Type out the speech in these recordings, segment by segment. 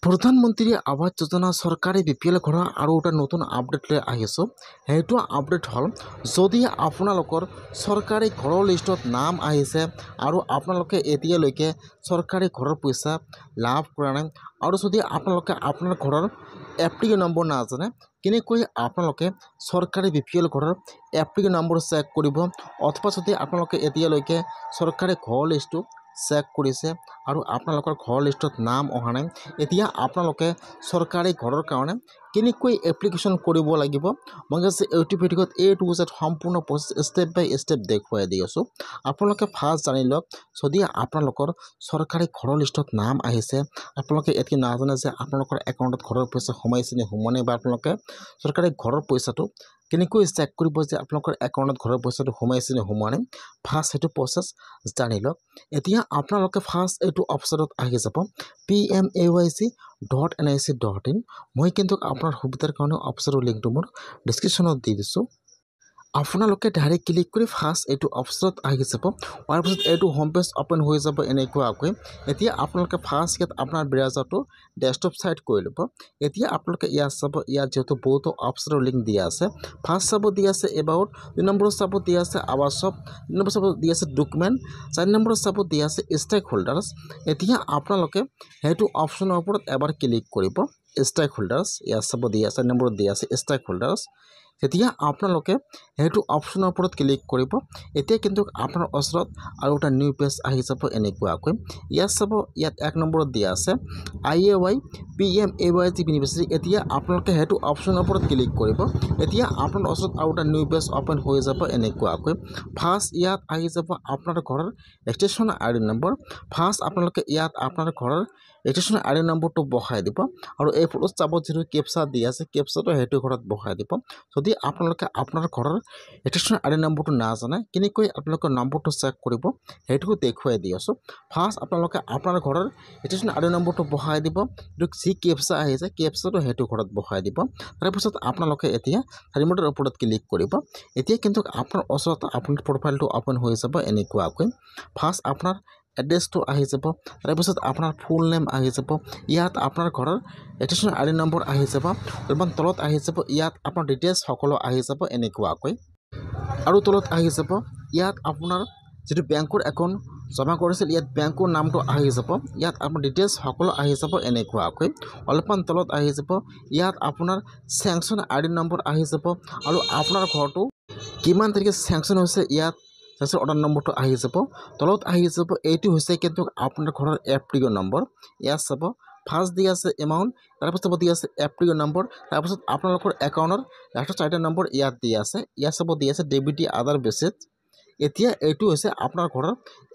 প্ৰধানমন্ত্ৰী আৱাস যোজনা চৰকাৰী BPL ঘৰৰ আৰু এটা নতুন আপডেট লৈ আহিছোঁ। সেইটো আপডেট হ'ল যদি আপোনালোকৰ চৰকাৰী ঘৰৰ লিষ্টত নাম আহিছে আৰু আপোনালোকে এতিয়ালৈকে চৰকাৰী ঘৰৰ পইচা লাভ কৰা নাই আৰু যদি আপোনালোকে আপোনাৰ ঘৰৰ এপ্লিকেশ্যন নম্বৰ নাজানে কেনেকৈ আপোনালোকে চৰকাৰী BPL ঘৰৰ এপ্লিকেশ্যন নম্বৰ চেক কৰিব অথবা যদি আপোনালোকে এতিয়ালৈকে চৰকাৰী ঘৰৰ লিষ্টটো চেক কৰিছে আৰু আপোনালোকৰ ঘৰৰ লিষ্টত নাম অহা নাই এতিয়া আপোনালোকে চৰকাৰী ঘৰৰ কাৰণে কেনেকৈ এপ্লিকেশ্যন কৰিব লাগিব মই এইটো ভিডিঅ'ত A to Z সম্পূৰ্ণ প্ৰচেছ ষ্টেপ বাই ষ্টেপ দেখুৱাই দি আছোঁ। আপোনালোকে ফাৰ্ষ্ট জানি লওক যদি আপোনালোকৰ চৰকাৰী ঘৰৰ লিষ্টত নাম আহিছে আপোনালোকে এতিয়া নাজানে যে আপোনালোকৰ একাউণ্টত ঘৰৰ পইচা সোমাইছে নে সোমোৱা নাই বা আপোনালোকে চৰকাৰী ঘৰৰ পইচাটো কেনেকৈ চেক কৰিব যে আপোনালোকৰ একাউণ্টত ঘৰৰ পইচাটো সোমাইছে নে সোমোৱা নাই ফাৰ্ষ্ট সেইটো প্ৰচেছ জানি লওক। এতিয়া আপোনালোকে ফাৰ্ষ্ট এইটো অপশ্যনত আহি যাব PMAYC.nic.in মই কিন্তু আপোনাৰ সুবিধাৰ কাৰণে অপশ্যনৰ লিংকটো মোৰ ডিছক্ৰিপশ্যনত দি দিছোঁ। আপোনালোকে ডাইৰেক্ট ক্লিক কৰি ফাৰ্ষ্ট এইটো অপশ্যনত আহি যাব হোৱাৰ পিছত এইটো হোম পেজ অ'পেন হৈ যাব এনেকুৱাকৈ। এতিয়া আপোনালোকে ফাৰ্ষ্ট ইয়াত আপোনাৰ ব্ৰাউজাৰটো ডেস্কটপ ছাইড কৰি ল'ব। এতিয়া আপোনালোকে ইয়াত চাব ইয়াত যিহেতু বহুতো অপশ্যনৰ লিংক দিয়া আছে ফাৰ্ষ্ট চাব দিয়া আছে এবাউট 2 নম্বৰত চাব দিয়া আছে আৱাসব 3 নম্বৰ চাব দিয়া আছে ডকুমেণ্ট 4 নম্বৰত চাব দিয়া আছে ষ্টেক হোল্ডাৰ্ছ। এতিয়া আপোনালোকে সেইটো অপশ্যনৰ ওপৰত এবাৰ ক্লিক কৰিব ষ্টেক হোল্ডাৰ্ছ ইয়াত চাব দিয়া আছে 4 নম্বৰত দিয়া আছে ষ্টেক হোল্ডাৰ্ছ। তেতিয়া আপোনালোকে সেইটো অপশ্যনৰ ওপৰত ক্লিক কৰিব। এতিয়া কিন্তু আপোনাৰ ওচৰত আৰু এটা নিউ পেজ আহি যাব এনেকুৱাকৈ ইয়াত চাব ইয়াত 1 নম্বৰত দিয়া আছে IAY PMAYC বেনিফিচিয়াৰী। এতিয়া আপোনালোকে সেইটো অপশ্যনৰ ওপৰত ক্লিক কৰিব। এতিয়া আপোনাৰ ওচৰত আৰু এটা নিউ পেজ অ'পেন হৈ যাব এনেকুৱাকৈ ফাৰ্ষ্ট ইয়াত আহি যাব আপোনাৰ ঘৰৰ ৰেজিষ্ট্ৰেশ্যন ID নম্বৰ। ফাৰ্ষ্ট আপোনালোকে ইয়াত আপোনাৰ ঘৰৰ ৰেজিষ্ট্ৰেশ্যন ID নম্বৰটো বহাই দিব আৰু এই ফটোত চাব যিটো কেপচা দিয়া আছে কেপচাটো সেইটো ঘৰত বহাই দিব। যদি আপোনালোকে আপোনাৰ ঘৰৰ ৰেজিষ্ট্ৰেশ্যন ID নম্বৰটো নাজানে কেনেকৈ আপোনালোকৰ নম্বৰটো চেক কৰিব সেইটো দেখুৱাই দি আছোঁ। ফাৰ্ষ্ট আপোনালোকে আপোনাৰ ঘৰৰ ৰেজিষ্ট্ৰেশ্যন ID নম্বৰটো বহাই দিব যি কেপচা আহিছে কেপচাটো সেইটো ঘৰত বহাই দিব। তাৰপিছত আপোনালোকে এতিয়া ৰিম'টৰ ওপৰত ক্লিক কৰিব। এতিয়া কিন্তু আপোনাৰ ওচৰত আপোনাৰ প্ৰফাইলটো অ'পেন হৈ যাব এনেকুৱাকৈ ফাৰ্ষ্ট আপোনাৰ এড্ৰেছটো আহি যাব তাৰপিছত আপোনাৰ ফুল নেম আহি যাব ইয়াত আপোনাৰ ঘৰৰ ৰেজিষ্ট্ৰেশ্যন ID নম্বৰ আহি যাব অলপমান তলত আহি যাব ইয়াত আপোনাৰ ডিটেইলছ সকলো আহি যাব এনেকুৱাকৈ আৰু তলত আহি যাব ইয়াত আপোনাৰ যিটো বেংকৰ একাউণ্ট জমা কৰিছিল ইয়াত বেংকৰ নামটো আহি যাব ইয়াত আপোনাৰ ডিটেইলছ সকলো আহি যাব এনেকুৱাকৈ অলপমান তলত আহি যাব ইয়াত আপোনাৰ চেংচন ID নম্বৰ আহি যাব আৰু আপোনাৰ ঘৰটো কিমান তাৰিখে চেংচন হৈছে ইয়াত চেংচন অৰ্ডাৰ নম্বৰটো আহি যাব তলত আহি যাব এইটো হৈছে কিন্তু আপোনাৰ ঘৰৰ এপ্লিকেশ্যন নম্বৰ ইয়াত চাব ফাৰ্ষ্ট দিয়া আছে এমাউণ্ট তাৰপিছত দিয়া আছে এপ্লিকেশ্যন নম্বৰ তাৰপিছত আপোনালোকৰ একাউণ্টৰ লাষ্টৰ 4টা নম্বৰ ইয়াত দিয়া আছে ইয়াত চাব দিয়া আছে ডেবিটি আদাৰ বেচিছ। এতিয়া এইটো হৈছে আপোনাৰ ঘৰৰ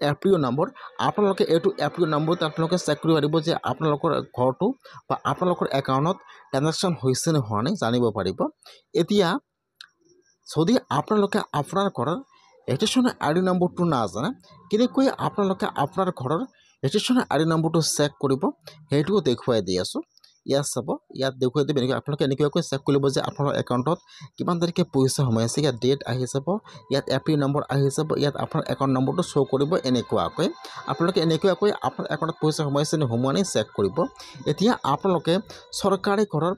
এপ্লিকেশ্যন নম্বৰ আপোনালোকে এইটো এপ্লিকেশ্যন নম্বৰটো আপোনালোকে চেক কৰিব পাৰিব যে আপোনালোকৰ ঘৰটো বা আপোনালোকৰ একাউণ্টত ট্ৰানজেকশ্যন হৈছে নে হোৱা নাই জানিব পাৰিব। এতিয়া যদি আপোনালোকে আপোনাৰ ঘৰৰ ৰেজিষ্ট্ৰেশ্যন ID নম্বৰটো নাজানে কেনেকৈ আপোনালোকে আপোনাৰ ঘৰৰ ৰেজিষ্ট্ৰেশ্যন ID নম্বৰটো চেক কৰিব সেইটোও দেখুৱাই দি আছোঁ। ইয়াত চাব ইয়াত দেখুৱাই দিব এনেকৈ আপোনালোকে এনেকুৱাকৈ চেক কৰিব যে আপোনাৰ একাউণ্টত কিমান তাৰিখে পইচা সোমাইছে ইয়াত ডেট আহি যাব ইয়াত এপ্লিকেশ্যন নম্বৰ আহি যাব ইয়াত আপোনাৰ একাউণ্ট নম্বৰটো শ্ব' কৰিব এনেকুৱাকৈ আপোনালোকে এনেকুৱাকৈ আপোনাৰ একাউণ্টত পইচা সোমাইছে নে সোমোৱা নাই চেক কৰিব। এতিয়া আপোনালোকে চৰকাৰী ঘৰৰ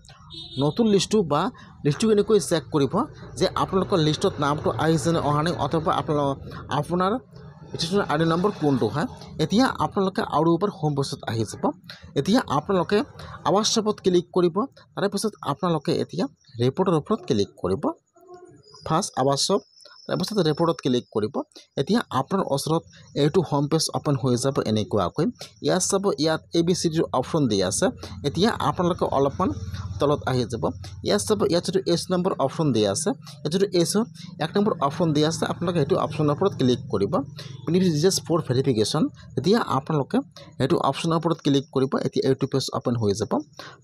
নতুন লিষ্টটো বা লিষ্টটো কেনেকৈ চেক কৰিব যে আপোনালোকৰ লিষ্টত নামটো আহিছে নে অহা নাই অথবা আপোনাৰ ৰেজিষ্ট্ৰেশ্যন ID নম্বৰ কোনটো হয়। এতিয়া আপোনালোকে আৰু ওপৰ হোম পেজত আহি যাব। এতিয়া আপোনালোকে আৱাসবত ক্লিক কৰিব তাৰপিছত আপোনালোকে এতিয়া ৰিপৰ্টৰ ওপৰত ক্লিক কৰিব ফাৰ্ষ্ট আৱাসব তাৰপিছত ৰিপৰ্টত ক্লিক কৰিব। এতিয়া আপোনাৰ ওচৰত এইটো হোম পেজ অ'পেন হৈ যাব এনেকুৱাকৈ ইয়াত চাব ইয়াত ABCD অপশ্যন দিয়া আছে। এতিয়া আপোনালোকে অলপমান তলত আহি যাব ইয়াত চাব ইয়াত যিটো S নম্বৰ অপশ্যন দিয়া আছে ইয়াত যিটো S 1 নম্বৰ অপশ্যন দিয়া আছে আপোনালোকে সেইটো অপশ্যনৰ ওপৰত ক্লিক কৰিব বেনিফিচিয়াৰিজ ফৰ ভেৰিফিকেশ্যন। এতিয়া আপোনালোকে সেইটো অপশ্যনৰ ওপৰত ক্লিক কৰিব। এতিয়া এইটো পেজ অ'পেন হৈ যাব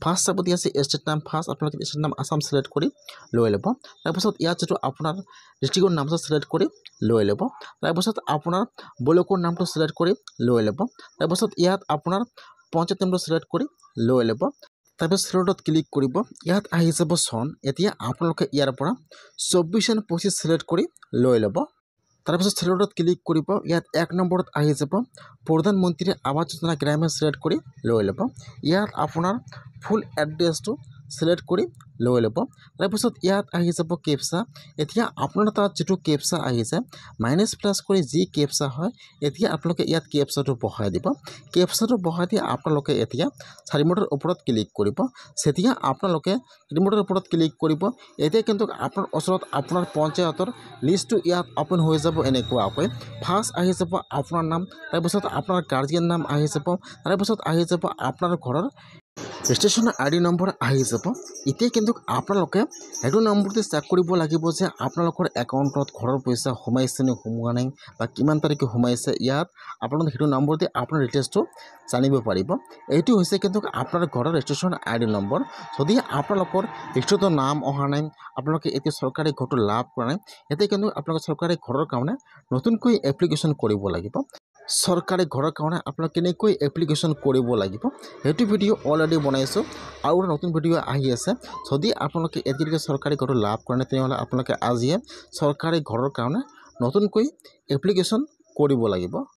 ফাৰ্ষ্ট চাব দিয়া আছে ষ্টেট নাম ফাৰ্ষ্ট আপোনালোকে ষ্টেট নাম আসাম ছিলেক্ট কৰি লৈ ল'ব তাৰপিছত ইয়াত যিটো আপোনাৰ ডিষ্ট্ৰিক্টৰ নামটো ছিলেক্ট কৰি লৈ ল'ব তাৰপিছত আপোনাৰ ব্লকৰ নামটো ছিলেক্ট কৰি লৈ ল'ব তাৰপিছত ইয়াত আপোনাৰ পঞ্চায়ত নামটো ছিলেক্ট কৰি লৈ ল'ব তাৰপিছত ছিলেক্টত ক্লিক কৰিব ইয়াত আহি যাব চন। এতিয়া আপোনালোকে ইয়াৰ পৰা 24 আৰু 25 ছিলেক্ট কৰি লৈ ল'ব তাৰপিছত চিলেক্টত ক্লিক কৰিব ইয়াত 1 নম্বৰত আহি যাব প্ৰধানমন্ত্ৰী আৱাস যোজনা গ্ৰামীণ চিলেক্ট কৰি লৈ ল'ব ইয়াত আপোনাৰ ফুল এড্ৰেছটো সিলেক্ট কৰি লৈ ল'ব তাৰপিছত ইয়াত আহি যাব কেপচা এতিয়া আপোনাৰ তাত যেটো কেপচা আহিছে মাইনাস প্লাস কৰি যি কেপচা হয় এতিয়া আপোনালোকে ইয়াত কেপচাটো বহাই দিব কেপচাটো বহাই দি আপোনালোকে এতিয়া চাৰিমুঠৰ ওপৰত ক্লিক কৰিব সেতিয়া আপোনালোকে ৰিমোটৰ ওপৰত ক্লিক কৰিব এতিয়া কিন্তু আপোনাৰ ওচৰত আপোনাৰ পঞ্চায়তৰ লিষ্টটো ইয়াত ওপেন হৈ যাব এনেকুৱাকৈ ফাৰ্ষ্ট আহি যাব আপোনাৰ নাম তাৰপিছত আপোনাৰ গাৰ্জিয়ান নাম আহি যাব তাৰপিছত আহি যাব আপোনাৰ ঘৰৰ ৰেজিষ্ট্ৰেশ্যন আইডি নম্বৰ আহি যাব এতিয়া কিন্তু আপোনালোকে সেইটো নম্বৰতে চেক কৰিব লাগিব যে আপোনালোকৰ একাউণ্টত ঘৰৰ পইচা সোমাইছে নে সোমোৱা নাই বা কিমান তাৰিখে সোমাইছে ইয়াত আপোনালোকে সেইটো নম্বৰতে আপোনাৰ ডিটেইলছটো জানিব পাৰিব এইটো হৈছে কিন্তু আপোনাৰ ঘৰৰ ৰেজিষ্ট্ৰেশ্যন আইডি নম্বৰ যদি আপোনালোকৰ লিষ্টত নাম অহা নাই আপোনালোকে এতিয়া চৰকাৰী ঘৰটো লাভ কৰা নাই এতিয়া কিন্তু আপোনালোকে চৰকাৰী ঘৰৰ কাৰণে নতুনকৈ এপ্লিকেশ্যন কৰিব লাগিব চৰকাৰী ঘৰৰ কাৰণে আপোনালোকে কেনেকৈ এপ্লিকেশ্যন কৰিব লাগিব সেইটো ভিডিঅ' অলৰেডি বনাইছোঁ আৰু নতুন ভিডিঅ' আহি আছে যদি আপোনালোকে এতিয়ালৈকে চৰকাৰী ঘৰটো লাভ কৰা নাই তেনেহ'লে আপোনালোকে আজিয়ে চৰকাৰী ঘৰৰ কাৰণে নতুনকৈ এপ্লিকেশ্যন কৰিব লাগিব